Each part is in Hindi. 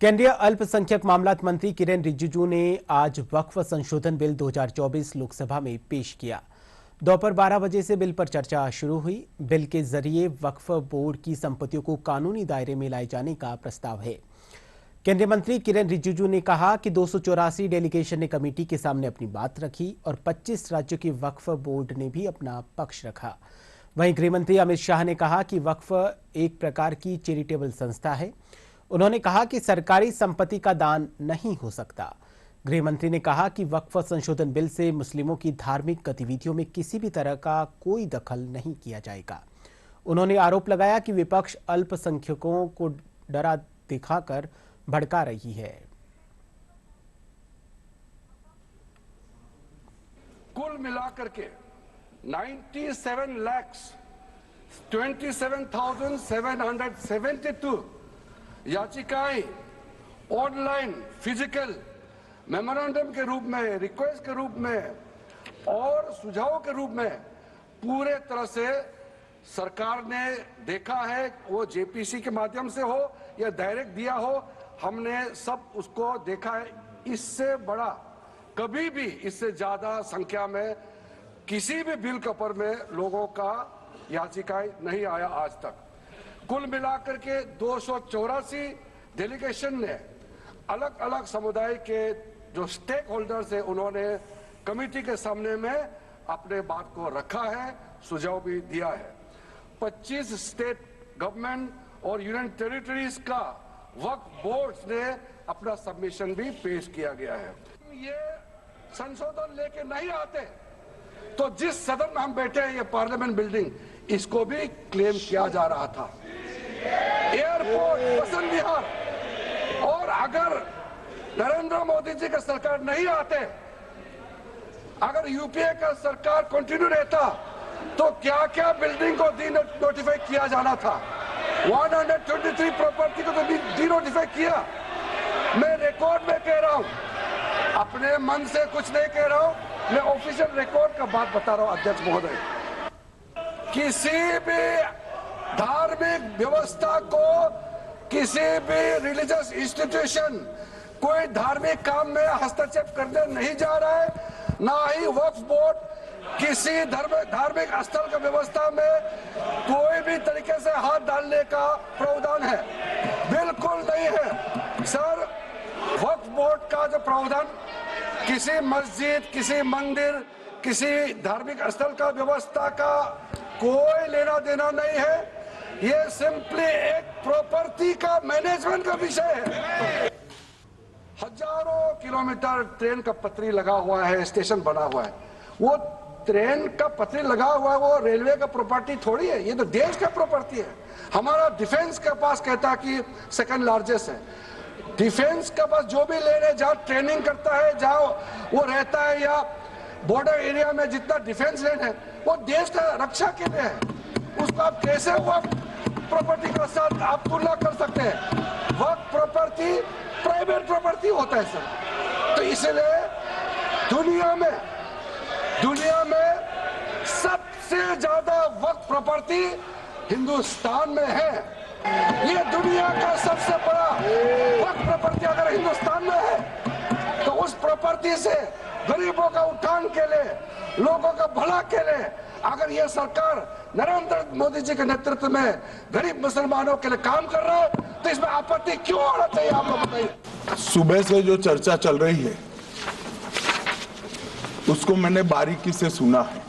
केंद्रीय अल्पसंख्यक मामलात मंत्री किरेन रिजिजू ने आज वक्फ संशोधन बिल 2024 लोकसभा में पेश किया। दोपहर 12 बजे से बिल पर चर्चा शुरू हुई। बिल के जरिए वक्फ बोर्ड की संपत्तियों को कानूनी दायरे में लाए जाने का प्रस्ताव है। केंद्रीय मंत्री किरेन रिजिजू ने कहा कि 284 डेलीगेशन ने कमेटी के सामने अपनी बात रखी और 25 राज्यों की वक्फ बोर्ड ने भी अपना पक्ष रखा। वहीं गृह मंत्री अमित शाह ने कहा कि वक्फ एक प्रकार की चैरिटेबल संस्था है। उन्होंने कहा कि सरकारी संपत्ति का दान नहीं हो सकता। गृह मंत्री ने कहा कि वक्फ संशोधन बिल से मुस्लिमों की धार्मिक गतिविधियों में किसी भी तरह का कोई दखल नहीं किया जाएगा। उन्होंने आरोप लगाया कि विपक्ष अल्पसंख्यकों को डरा दिखाकर भड़का रही है। कुल मिलाकर के 97,27,772 याचिकाएं ऑनलाइन, फिजिकल, मेमोरेंडम के रूप में, रिक्वेस्ट के रूप में और सुझाव के रूप में पूरे तरह से सरकार ने देखा है। वो जेपीसी के माध्यम से हो या डायरेक्ट दिया हो, हमने सब उसको देखा है। इससे बड़ा कभी भी, इससे ज्यादा संख्या में किसी भी बिल कपर में लोगों का याचिकाएं नहीं आया आज तक। कुल मिलाकर के 284 डेलीगेशन ने अलग अलग समुदाय के जो स्टेक होल्डर्स है, उन्होंने कमेटी के सामने में अपने बात को रखा है, सुझाव भी दिया है। 25 स्टेट गवर्नमेंट और यूनियन टेरिटरीज का वक्फ बोर्ड्स ने अपना सबमिशन भी पेश किया गया है। ये संशोधन लेके नहीं आते तो जिस सदन में हम बैठे हैं, ये पार्लियामेंट बिल्डिंग, इसको भी क्लेम किया जा रहा था। एयरपोर्ट, बसंत विहार, और अगर नरेंद्र मोदी जी का सरकार नहीं आते, अगर यूपीए का सरकार कंटिन्यू रहता, तो क्या क्या बिल्डिंग को डी नोटिफाई किया जाना था। 123 प्रॉपर्टी को तो डी नोटिफाई किया। मैं रिकॉर्ड में कह रहा हूं, अपने मन से कुछ नहीं कह रहा हूं, मैं ऑफिशियल रिकॉर्ड का बात बता रहा हूं। अध्यक्ष महोदय, किसी भी धार्मिक व्यवस्था को, किसी भी रिलीजियस इंस्टीट्यूशन कोई धार्मिक काम में हस्तक्षेप करने नहीं जा रहा है। ना ही वक्फ बोर्ड किसी धार्मिक स्थल की व्यवस्था में कोई भी तरीके से हाथ डालने का प्रावधान है, बिल्कुल नहीं है सर। वक्फ बोर्ड का जो प्रावधान किसी मस्जिद, किसी मंदिर, किसी धार्मिक स्थल का व्यवस्था का कोई लेना देना नहीं है। ये सिंपली एक प्रॉपर्टी का मैनेजमेंट का विषय है। हजारों किलोमीटर ट्रेन का पटरी लगा हुआ है, स्टेशन बना हुआ है। वो ट्रेन का पटरी लगा हुआ है, वो रेलवे का प्रॉपर्टी थोड़ी है, ये तो देश का प्रॉपर्टी है। हमारा डिफेंस के पास कहता कि सेकंड लार्जेस्ट है। डिफेंस के पास जो भी लेने, जहां ट्रेनिंग करता है, जहां वो रहता है, या बॉर्डर एरिया में जितना डिफेंस लैंड है, वो देश का रक्षा के लिए है। उसको आप कैसे वक्त प्रॉपर्टी के साथ आप तुलना कर सकते हैं। वक्त प्रॉपर्टी प्राइवेट प्रॉपर्टी होता है सर। तो इसलिए दुनिया में सबसे ज्यादा वक्त प्रॉपर्टी हिंदुस्तान में है। ये दुनिया का सबसे बड़ा वक्त प्रॉपर्टी अगर हिंदुस्तान में है, तो उस प्रॉपर्टी से गरीबों का उत्थान के लिए, लोगों का भला के लिए अगर ये सरकार नरेंद्र मोदी जी के नेतृत्व में गरीब मुसलमानों के लिए काम कर रहा है, तो इसमें आपत्ति क्यों आना चाहिए, आप लोग बताइए। सुबह से जो चर्चा चल रही है उसको मैंने बारीकी से सुना है।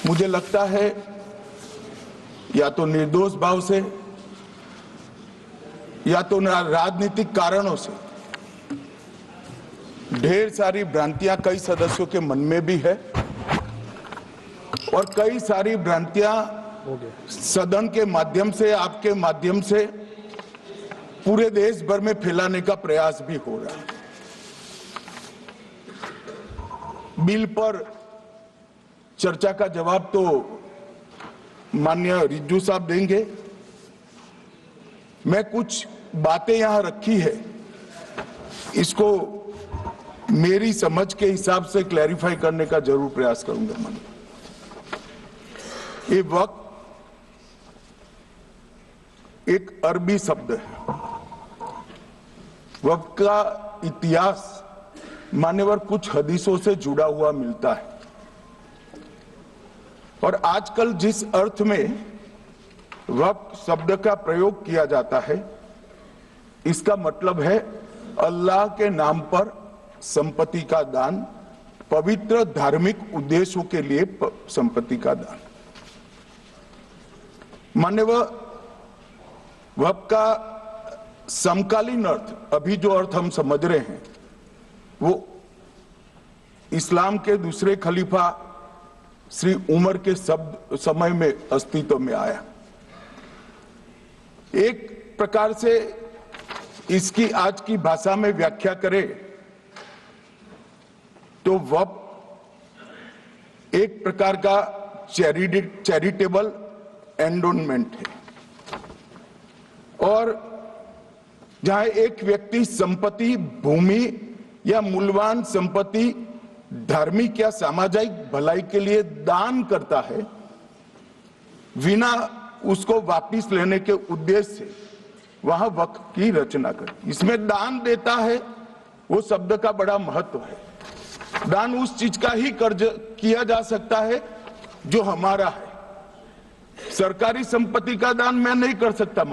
मुझे लगता है या तो निर्दोष भाव से या तो राजनीतिक कारणों से ढेर सारी भ्रांतियां कई सदस्यों के मन में भी है, और कई सारी भ्रांतियां सदन के माध्यम से, आपके माध्यम से पूरे देश भर में फैलाने का प्रयास भी हो रहा है। बिल पर चर्चा का जवाब तो माननीय रिज्जू साहब देंगे। मैं कुछ बातें यहां रखी है, इसको मेरी समझ के हिसाब से क्लैरिफाई करने का जरूर प्रयास करूंगा। मैं ये वक्त एक अरबी शब्द है वक्त का इतिहास मान्यवर कुछ हदीसों से जुड़ा हुआ मिलता है और आजकल जिस अर्थ में वक्त शब्द का प्रयोग किया जाता है, इसका मतलब है अल्लाह के नाम पर संपत्ति का दान, पवित्र धार्मिक उद्देश्यों के लिए संपत्ति का दान। मान्यवर वक्त का समकालीन अर्थ, अभी जो अर्थ हम समझ रहे हैं, वो इस्लाम के दूसरे खलीफा श्री उमर के समय में अस्तित्व में आया। एक प्रकार से इसकी आज की भाषा में व्याख्या करें तो वक्फ एक प्रकार का चैरिटेबल एंडोनमेंट है और जहां एक व्यक्ति संपत्ति, भूमि या मूल्यवान संपत्ति धार्मिक या सामाजिक भलाई के लिए दान करता है बिना उसको वापस लेने के उद्देश्य से, वहां वक्फ की रचना कर। इसमें दान देता है, वो शब्द का बड़ा महत्व है। दान उस चीज का ही कर्ज किया जा सकता है जो हमारा है। सरकारी संपत्ति का दान मैं नहीं कर सकता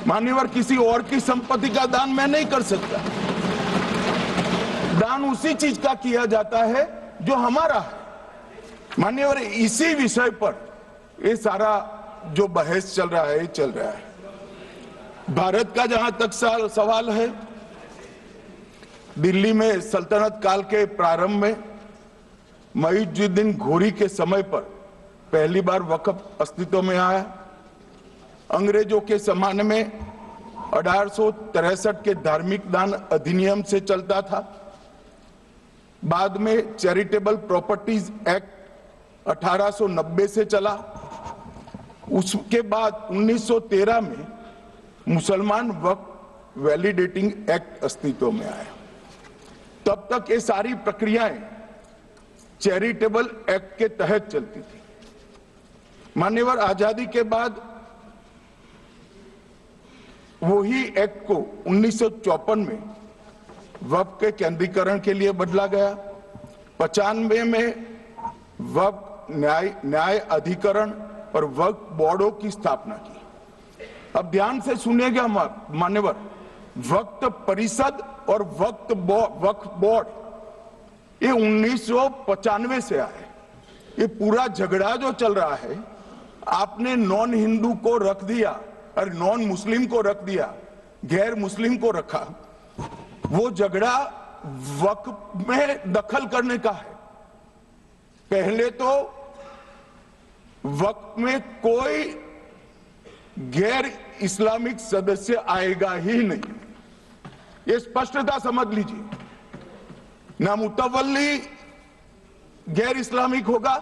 मान्यवर किसी और की संपत्ति का दान मैं नहीं कर सकता। दान उसी चीज का किया जाता है जो हमारा है मान्यवर। इसी विषय पर ये सारा जो बहस चल रहा है। भारत का जहां तक सवाल है, दिल्ली में सल्तनत काल के प्रारंभ में मुइज़ुद्दीन घोरी के समय पर पहली बार वक्फ अस्तित्व में आया। अंग्रेजों के जमाने में 1863 के धार्मिक दान अधिनियम से चलता था। बाद में चैरिटेबल प्रॉपर्टीज एक्ट 1890 से चला। उसके बाद 1913 में मुसलमान वक्फ वैलिडेटिंग एक्ट अस्तित्व में आया। तब तक ये सारी प्रक्रियाएं चैरिटेबल एक्ट के तहत चलती थी। मान्यवर आजादी के बाद वही एक्ट को 1954 में वक्फ के केंद्रीकरण के लिए बदला गया। 95 में वक्फ न्याय अधिकरण और वक्फ बोर्डों की स्थापना की। अब ध्यान से सुनिएगा मान्यवर, वक्फ परिषद और वक्फ बोर्ड ये 1995 से आए। ये पूरा झगड़ा जो चल रहा है, आपने नॉन हिंदू को रख दिया और नॉन मुस्लिम को रख दिया, गैर मुस्लिम को रखा। वो झगड़ा वक्फ में दखल करने का है। पहले तो वक्फ में कोई गैर इस्लामिक सदस्य आएगा ही नहीं, ये स्पष्टता समझ लीजिए। ना मुतवल्ली गैर इस्लामिक होगा,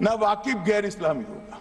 ना वाकिफ गैर इस्लामी होगा।